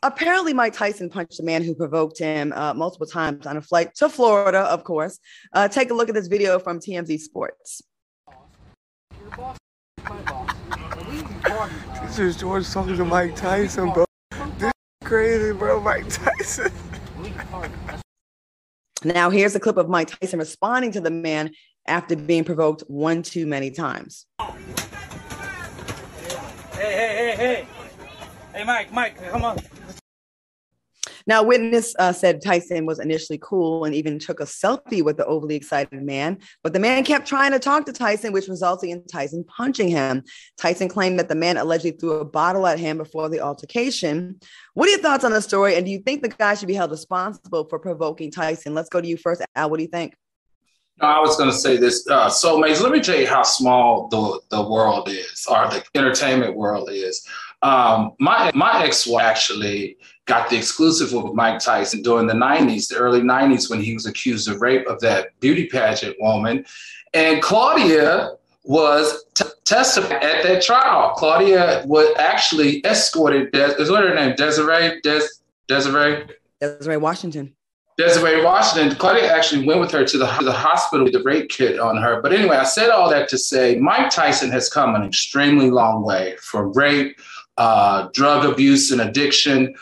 Apparently, Mike Tyson punched a man who provoked him multiple times on a flight to Florida, of course. Take a look at this video from TMZ Sports. This is George talking to Mike Tyson, bro. This is crazy, bro. Mike Tyson. Now, here's a clip of Mike Tyson responding to the man after being provoked one too many times. Hey, Mike, come on. Now, witness said Tyson was initially cool and even took a selfie with the overly excited man, but the man kept trying to talk to Tyson, which resulted in Tyson punching him. Tyson claimed that the man allegedly threw a bottle at him before the altercation. What are your thoughts on the story? And do you think the guy should be held responsible for provoking Tyson? Let's go to you first, Al. What do you think? I was going to say this, soulmates, let me tell you how small the world is, or the entertainment world is. My ex-wife actually got the exclusive with Mike Tyson during the 90s, the early 90s, when he was accused of rape of that beauty pageant woman. And Claudia was testifying at that trial. Claudia was actually escorted, is what her name, Desiree Washington. Desiree Washington. Claudia actually went with her to the hospital with the rape kit on her. But anyway, I said all that to say Mike Tyson has come an extremely long way from rape, drug abuse and addiction,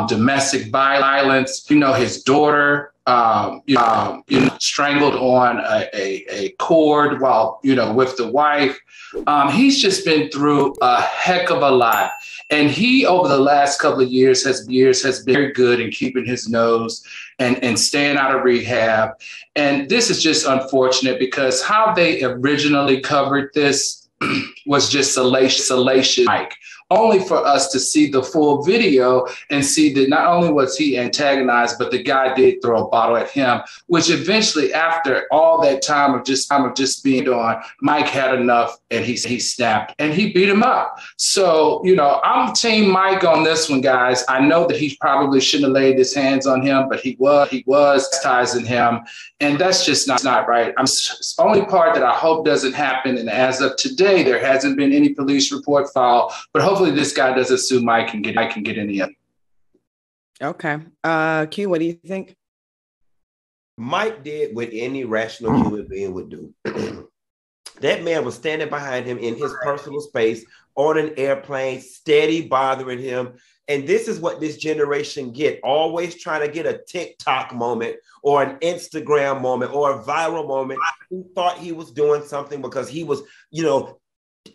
domestic violence. You know, his daughter, strangled on a cord while, with the wife. He's just been through a heck of a lot. And he, over the last couple of years, has been very good in keeping his nose and staying out of rehab. And this is just unfortunate because how they originally covered this was just salacious, Mike. Only for us to see the full video and see that not only was he antagonized, but the guy did throw a bottle at him, which eventually, after all that time of just being on, Mike had enough and he snapped and he beat him up. So, I'm team Mike on this one, guys. I know that he probably shouldn't have laid his hands on him, but he was chastising him. And that's just not right. It's the only part that I hope doesn't happen. And as of today, there hasn't been any police report filed, but hopefully this guy doesn't sue Mike and get any of it. Okay. Q, what do you think? Mike did what any rational human being would do. That man was standing behind him in his personal space on an airplane, steady bothering him. And this is what this generation get, always trying to get a TikTok moment or an Instagram moment or a viral moment. He thought he was doing something because he was,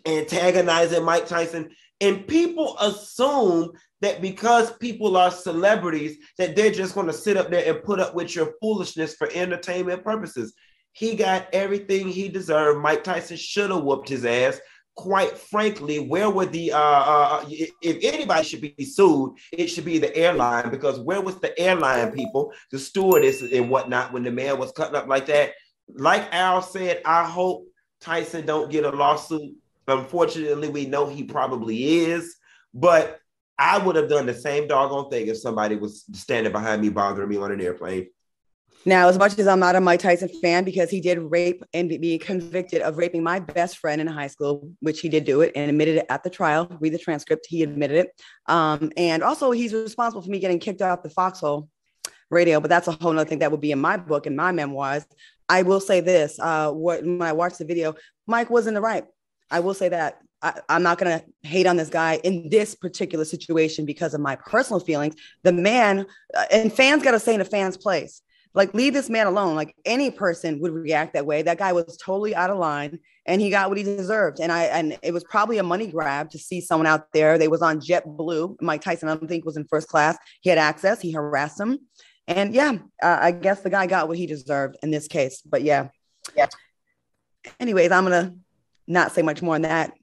antagonizing Mike Tyson. And people assume that because people are celebrities, that they're just going to sit up there and put up with your foolishness for entertainment purposes. He got everything he deserved. Mike Tyson should have whooped his ass. Quite frankly, where would the if anybody should be sued, it should be the airline, because where was the airline people, the stewardess and whatnot, when the man was cutting up like that? Like Al said, I hope Tyson don't get a lawsuit. Unfortunately, we know he probably is, but I would have done the same doggone thing if somebody was standing behind me bothering me on an airplane. Now, as much as I'm not a Mike Tyson fan, because he did rape and be convicted of raping my best friend in high school, which he did do it and admitted it at the trial. Read the transcript. He admitted it. And also he's responsible for me getting kicked off the FOXSOUL radio, but that's a whole nother thing that would be in my book, in my memoirs. I will say this, when I watched the video, Mike was in the right. I will say that. I'm not going to hate on this guy in this particular situation because of my personal feelings. The man, and fans got to stay in a fan's place. Like, leave this man alone. Like, any person would react that way. That guy was totally out of line and he got what he deserved. And it was probably a money grab to see someone out there. They was on JetBlue. Mike Tyson, I don't think, was in first class. He had access. He harassed him. And I guess the guy got what he deserved in this case. But yeah. Anyways, I'm going to not say much more on that.